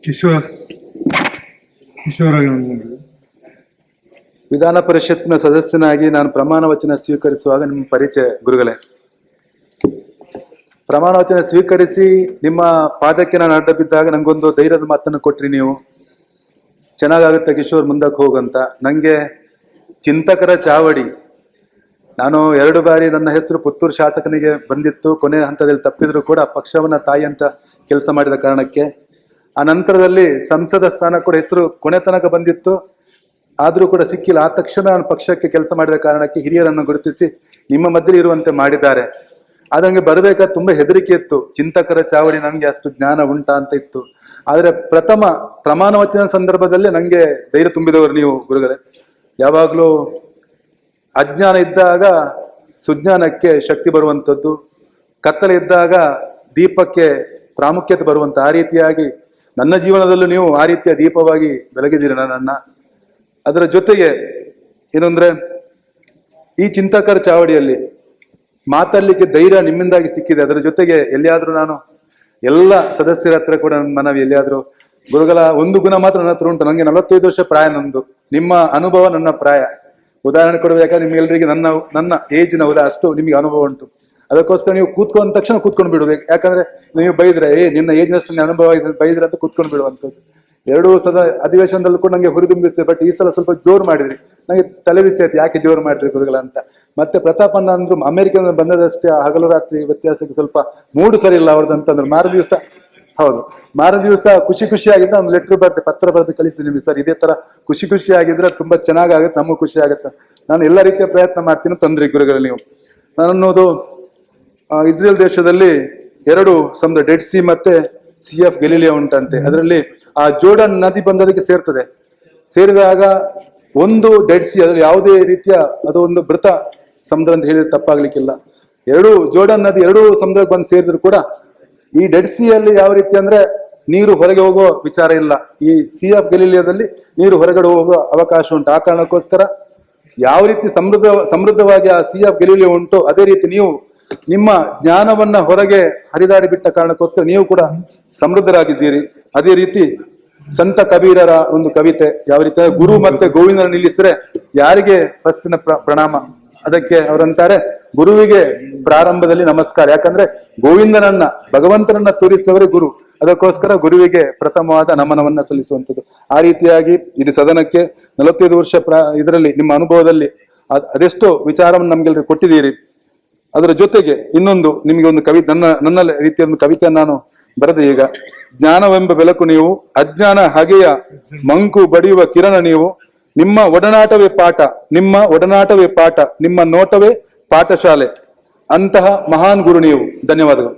ಕಿಶೋರ ವಿಧಾನ ಪರಿಷತ್ತಿನ ಸದಸ್ಯನಾಗಿ ನಾನು ಪ್ರಮಾಣ ವಚನ ಸ್ವೀಕರಿಸುವಾಗ ನಿಮ್ಮ ಪರಿಚಯ ಗುರುಗಳೇ. ಪ್ರಮಾಣ ವಚನ ಸ್ವೀಕರಿಸಿ ನಿಮ್ಮ ಪಾದಕ್ಕೆ ನಾನು ಅಡ್ಡ ಬಿದ್ದಾಗ ನಂಗೊಂದು ಧೈರ್ಯದ ಮಾತನ್ನು ಕೊಟ್ರಿ ನೀವು. ಚೆನ್ನಾಗಾಗುತ್ತೆ ಕಿಶೋರ್, ಮುಂದಕ್ಕೆ ಹೋಗಂತ. ನಂಗೆ ಚಿಂತಕರ ಚಾವಡಿ, ನಾನು 2 ಬಾರಿ ನನ್ನ ಹೆಸರು ಪುತ್ತೂರು ಶಾಸಕನಿಗೆ ಬಂದಿತ್ತು. ಕೊನೆ ಹಂತದಲ್ಲಿ ತಪ್ಪಿದ್ರು ಕೂಡ ಪಕ್ಷವನ್ನ ತಾಯಿ ಅಂತ ಕೆಲಸ ಮಾಡಿದ ಕಾರಣಕ್ಕೆ. ಆ ನಂತರದಲ್ಲಿ ಸಂಸದ ಸ್ಥಾನ ಕೂಡ ಹೆಸರು ಕೊನೆ ತನಕ ಬಂದಿತ್ತು, ಆದ್ರೂ ಕೂಡ ಸಿಕ್ಕಿಲ್ಲ. ಆ ತಕ್ಷಣ ನಾನು ಪಕ್ಷಕ್ಕೆ ಕೆಲಸ ಮಾಡಿದ ಕಾರಣಕ್ಕೆ ಹಿರಿಯರನ್ನು ಗುರುತಿಸಿ ನಿಮ್ಮ ಮಧ್ಯೆ ಇರುವಂತೆ ಮಾಡಿದ್ದಾರೆ. ಆದಂಗೆ ಬರಬೇಕಾದ್ರೆ ತುಂಬಾ ಹೆದರಿಕೆ ಇತ್ತು. ಚಿಂತಕರ ಚಾವಡಿ ನನಗೆ ಅಷ್ಟು ಜ್ಞಾನ ಉಂಟಾ ಅಂತ ಇತ್ತು. ಆದ್ರೆ ಪ್ರಥಮ ಪ್ರಮಾಣ ವಚನ ಸಂದರ್ಭದಲ್ಲಿ ನಂಗೆ ಧೈರ್ಯ ತುಂಬಿದವರು ನೀವು ಗುರುಗಳೇ. ಯಾವಾಗ್ಲೂ ಅಜ್ಞಾನ ಇದ್ದಾಗ ಸುಜ್ಞಾನಕ್ಕೆ ಶಕ್ತಿ ಬರುವಂಥದ್ದು, ಕತ್ತಲೆ ಇದ್ದಾಗ ದೀಪಕ್ಕೆ ಪ್ರಾಮುಖ್ಯತೆ ಬರುವಂತ, ಆ ರೀತಿಯಾಗಿ ನನ್ನ ಜೀವನದಲ್ಲೂ ನೀವು ಆ ರೀತಿಯ ದೀಪವಾಗಿ ಬೆಳಗಿದ್ದೀರಿ ನನ್ನನ್ನ. ಅದರ ಜೊತೆಗೆ ಏನಂದ್ರೆ, ಈ ಚಿಂತಕರ ಚಾವಡಿಯಲ್ಲಿ ಮಾತಾಡ್ಲಿಕ್ಕೆ ಧೈರ್ಯ ನಿಮ್ಮಿಂದಾಗಿ ಸಿಕ್ಕಿದೆ. ಅದರ ಜೊತೆಗೆ ಎಲ್ಲಿಯಾದ್ರೂ ನಾನು ಎಲ್ಲ ಸದಸ್ಯರ ಹತ್ರ ಕೂಡ ನನ್ನ ಮನವಿ, ಎಲ್ಲಿಯಾದ್ರೂ ಗುರುಗಳ ಒಂದು ಗುಣ ಮಾತ್ರ ನನ್ನ ಹತ್ರ ಉಂಟು. ನನಗೆ 45 ವರ್ಷ ಪ್ರಾಯ ನಂದು. ನಿಮ್ಮ ಅನುಭವ ನನ್ನ ಪ್ರಾಯ. ಉದಾಹರಣೆ ಕೊಡಬೇಕಾದ್ರೆ ನಿಮ್ಗೆಲ್ಲರಿಗೆ ನನ್ನ ಏಜಿನ ಅಷ್ಟು ನಿಮಗೆ ಅನುಭವ ಉಂಟು. ಅದಕ್ಕೋಸ್ಕರ ನೀವು ಕೂತ್ಕೊಂಡ ತಕ್ಷಣ ಕೂತ್ಕೊಂಡು ಬಿಡುದು. ಯಾಕಂದ್ರೆ ನೀವು ಬೈದ್ರೆ ನಿನ್ನ ಏಜ್ನಷ್ಟು ಅನುಭವ ಇದೆ ಬೈದ್ರೆ ಅಂತ ಕೂತ್ಕೊಂಡು ಬಿಡುವಂಥದ್ದು. 2 ಅಧಿವೇಶನದಲ್ಲೂ ಕೂಡ ನಂಗೆ ಹುರಿದುಂಬಿಸಿ, ಬಟ್ ಈ ಸಲ ಸ್ವಲ್ಪ ಜೋರು ಮಾಡಿದ್ರಿ. ನಂಗೆ ತಲೆ ಬಿಸಿ ಆಯ್ತು, ಯಾಕೆ ಜೋರು ಮಾಡಿದ್ರಿ ಗುರುಗಳ ಅಂತ. ಮತ್ತೆ ಪ್ರತಾಪಣ್ಣ ಅಂದ್ರು ಅಮೆರಿಕದಿಂದ ಬಂದದಷ್ಟೇ ಹಗಲು ರಾತ್ರಿ ವ್ಯತ್ಯಾಸಕ್ಕೆ ಸ್ವಲ್ಪ ಮೂಡು ಸರಿ ಇಲ್ಲ ಅವ್ರದ್ದು ಅಂತಂದ್ರು. ಮಾರನೇ ದಿವಸ ಖುಷಿಯಾಗಿದ್ದ ಒಂದು ಲೆಟರ್ ಬರ್ದೆ, ಪತ್ರ ಬರೆದು ಕಳಿಸಿ ನಿಮಗೆ, ಸರ್ ಇದೇ ತರ ಖುಷಿಯಾಗಿದ್ರೆ ತುಂಬಾ ಚೆನ್ನಾಗುತ್ತೆ, ನಮಗೂ ಖುಷಿ ಆಗುತ್ತೆ, ನಾನು ಎಲ್ಲ ರೀತಿಯ ಪ್ರಯತ್ನ ಮಾಡ್ತೀನಿ ತಂದ್ರಿ ಗುರುಗಳು ನೀವು. ನಾನನ್ನೋದು ಇಸ್ರೇಲ್ ದೇಶದಲ್ಲಿ 2 ಸಮುದ್ರ, ಡೆಡ್ ಸಿ ಮತ್ತೆ ಸಿ ಆಫ್ ಗೆಲಿಲಿಯಾ ಉಂಟಂತೆ. ಅದರಲ್ಲಿ ಆ ಜೋರ್ಡನ್ ನದಿ ಬಂದದಕ್ಕೆ ಸೇರ್ತದೆ. ಸೇರಿದಾಗ ಒಂದು ಡೆಡ್ ಸಿ, ಅದ್ರಲ್ಲಿ ಯಾವುದೇ ರೀತಿಯ ಅದು ಒಂದು ಮೃತ ಸಮುದ್ರ ಅಂತ ಹೇಳಿದ್ರೆ ತಪ್ಪಾಗ್ಲಿಕ್ಕಿಲ್ಲ. 2 ಜೋರ್ಡನ್ ನದಿ 2 ಸಮುದ್ರಕ್ಕೆ ಬಂದು ಸೇರಿದ್ರು ಕೂಡ ಈ ಡೆಡ್ ಸಿ ಅಲ್ಲಿ ಯಾವ ರೀತಿ ಅಂದ್ರೆ ನೀರು ಹೊರಗೆ ಹೋಗೋ ವಿಚಾರ ಇಲ್ಲ. ಈ ಸಿ ಆಫ್ ಗೆಲಿಲಿಯಾದಲ್ಲಿ ನೀರು ಹೊರಗಡೆ ಹೋಗೋ ಅವಕಾಶ ಉಂಟು. ಆ ಕಾರಣಕ್ಕೋಸ್ಕರ ಯಾವ ರೀತಿ ಸಮೃದ್ಧವಾಗಿ ಆ ಸಿ ಆಫ್ ಗೆಲಿಲಿಯಾ ಉಂಟು, ಅದೇ ರೀತಿ ನೀವು ನಿಮ್ಮ ಜ್ಞಾನವನ್ನ ಹೊರಗೆ ಹರಿದಾಡಿ ಬಿಟ್ಟ ಕಾರಣಕ್ಕೋಸ್ಕರ ನೀವು ಕೂಡ ಸಮೃದ್ಧರಾಗಿದ್ದೀರಿ. ಅದೇ ರೀತಿ ಸಂತ ಕಬೀರರ ಒಂದು ಕವಿತೆ ಯಾವ ರೀತಿ, ಗುರು ಮತ್ತೆ ಗೋವಿಂದನ ನಿಲ್ಲಿಸಿದ್ರೆ ಯಾರಿಗೆ ಫಸ್ಟಿನ ಪ್ರಣಾಮ, ಅದಕ್ಕೆ ಅವರಂತಾರೆ ಗುರುವಿಗೆ ಪ್ರಾರಂಭದಲ್ಲಿ ನಮಸ್ಕಾರ. ಯಾಕಂದ್ರೆ ಗೋವಿಂದನನ್ನ ಭಗವಂತನನ್ನ ತೋರಿಸುವವರೇ ಗುರು. ಅದಕ್ಕೋಸ್ಕರ ಗುರುವಿಗೆ ಪ್ರಥಮವಾದ ನಮನವನ್ನ ಸಲ್ಲಿಸುವಂಥದ್ದು. ಆ ರೀತಿಯಾಗಿ ಇಡೀ ಸದನಕ್ಕೆ 45 ವರ್ಷ ಇದರಲ್ಲಿ ನಿಮ್ಮ ಅನುಭವದಲ್ಲಿ ಅದೆಷ್ಟೋ ವಿಚಾರವನ್ನು ನಮ್ಗೆಲ್ಲರೂ ಕೊಟ್ಟಿದ್ದೀರಿ. ಅದರ ಜೊತೆಗೆ ಇನ್ನೊಂದು ನಿಮಗೆ ಒಂದು ನನ್ನ ರೀತಿಯ ಒಂದು ಕವಿತೆಯನ್ನು ನಾನು ಬರೆದೆ. ಈಗ ಜ್ಞಾನವೆಂಬ ಬೆಳಕು ನೀವು, ಅಜ್ಞಾನ ಹಗೆಯ ಮಂಕು ಬಡಿಯುವ ಕಿರಣ ನೀವು. ನಿಮ್ಮ ಒಡನಾಟವೇ ಪಾಠ, ನಿಮ್ಮ ನೋಟವೇ ಪಾಠಶಾಲೆ. ಅಂತಹ ಮಹಾನ್ ಗುರು ನೀವು. ಧನ್ಯವಾದಗಳು.